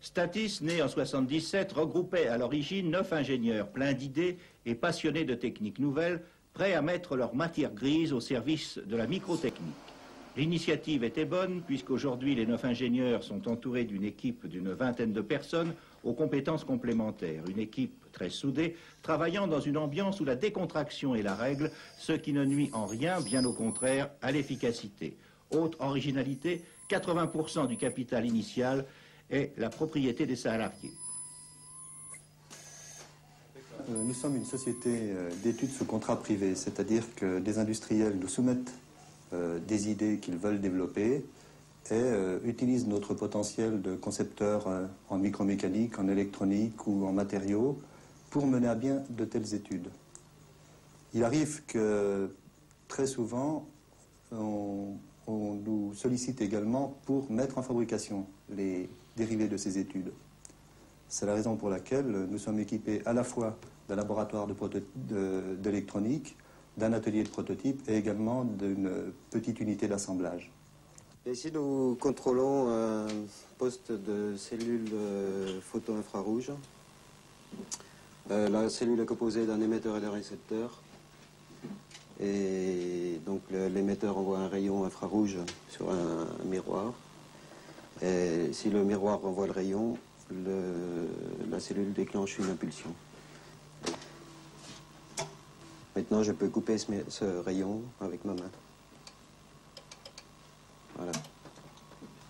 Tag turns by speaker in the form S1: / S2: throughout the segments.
S1: Statis, né en 1977, regroupait à l'origine 9 ingénieurs pleins d'idées et passionnés de techniques nouvelles, prêts à mettre leur matière grise au service de la microtechnique. L'initiative était bonne puisqu'aujourd'hui les 9 ingénieurs sont entourés d'une équipe d'une vingtaine de personnes aux compétences complémentaires. Une équipe très soudée, travaillant dans une ambiance où la décontraction est la règle, ce qui ne nuit en rien, bien au contraire, à l'efficacité. Autre originalité, 80% du capital initial est la propriété des salariés.
S2: Nous sommes une société d'études sous contrat privé, c'est-à-dire que des industriels nous soumettent des idées qu'ils veulent développer et utilisent notre potentiel de concepteurs en micromécanique, en électronique ou en matériaux pour mener à bien de telles études. Il arrive que très souvent, on nous sollicite également pour mettre en fabrication les dérivés de ces études. C'est la raison pour laquelle nous sommes équipés à la fois d'un laboratoire d'électronique, d'un atelier de prototype et également d'une petite unité d'assemblage.
S3: Ici, nous contrôlons un poste de cellule photo-infrarouge. La cellule est composée d'un émetteur et d'un récepteur. Et donc l'émetteur envoie un rayon infrarouge sur un miroir. Et si le miroir renvoie le rayon, la cellule déclenche une impulsion. Maintenant, je peux couper ce rayon avec ma main. Voilà.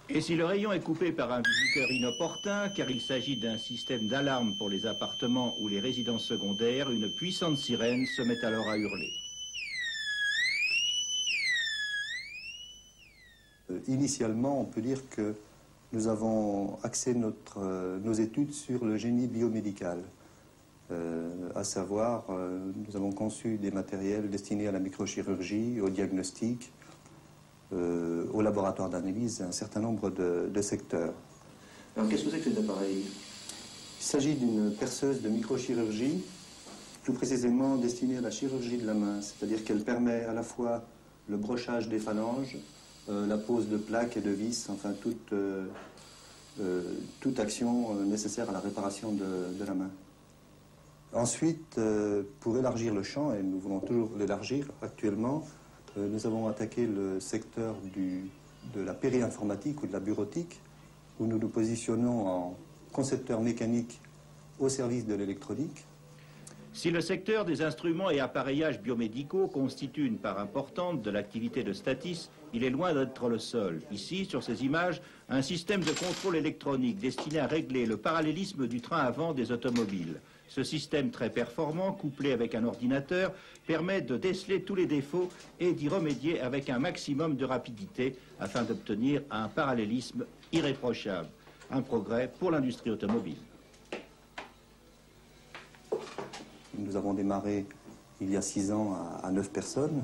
S1: Et si le rayon est coupé par un visiteur inopportun, car il s'agit d'un système d'alarme pour les appartements ou les résidences secondaires, une puissante sirène se met alors à hurler.
S2: Initialement, on peut dire que nous avons axé nos études sur le génie biomédical. À savoir, nous avons conçu des matériels destinés à la microchirurgie, au diagnostic, au laboratoire d'analyse, un certain nombre de secteurs.
S4: Alors qu'est-ce que c'est que ces appareils?
S2: Il s'agit d'une perceuse de microchirurgie, plus précisément destinée à la chirurgie de la main, c'est-à-dire qu'elle permet à la fois le brochage des phalanges, la pose de plaques et de vis, enfin toute action nécessaire à la réparation de la main. Ensuite, pour élargir le champ, et nous voulons toujours l'élargir actuellement, nous avons attaqué le secteur de la péri-informatique ou de la bureautique, où nous nous positionnons en concepteur mécanique au service de l'électronique.
S1: Si le secteur des instruments et appareillages biomédicaux constitue une part importante de l'activité de Statis, il est loin d'être le seul. Ici, sur ces images, un système de contrôle électronique destiné à régler le parallélisme du train à vent des automobiles. Ce système très performant, couplé avec un ordinateur, permet de déceler tous les défauts et d'y remédier avec un maximum de rapidité afin d'obtenir un parallélisme irréprochable. Un progrès pour l'industrie automobile.
S2: Nous avons démarré il y a 6 ans à 9 personnes.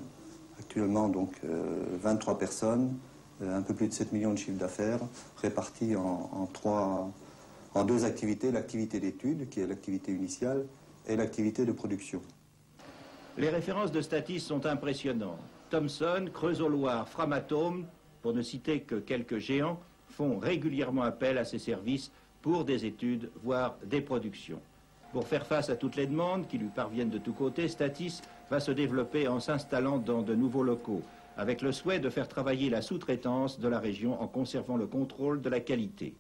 S2: Actuellement, donc, 23 personnes, un peu plus de 7 millions de chiffres d'affaires, répartis en 2 activités, l'activité d'études, qui est l'activité initiale, et l'activité de production.
S1: Les références de Statis sont impressionnantes. Thomson, Creusot-Loire, Framatome, pour ne citer que quelques géants, font régulièrement appel à ces services pour des études, voire des productions. Pour faire face à toutes les demandes qui lui parviennent de tous côtés, Statis va se développer en s'installant dans de nouveaux locaux, avec le souhait de faire travailler la sous-traitance de la région en conservant le contrôle de la qualité.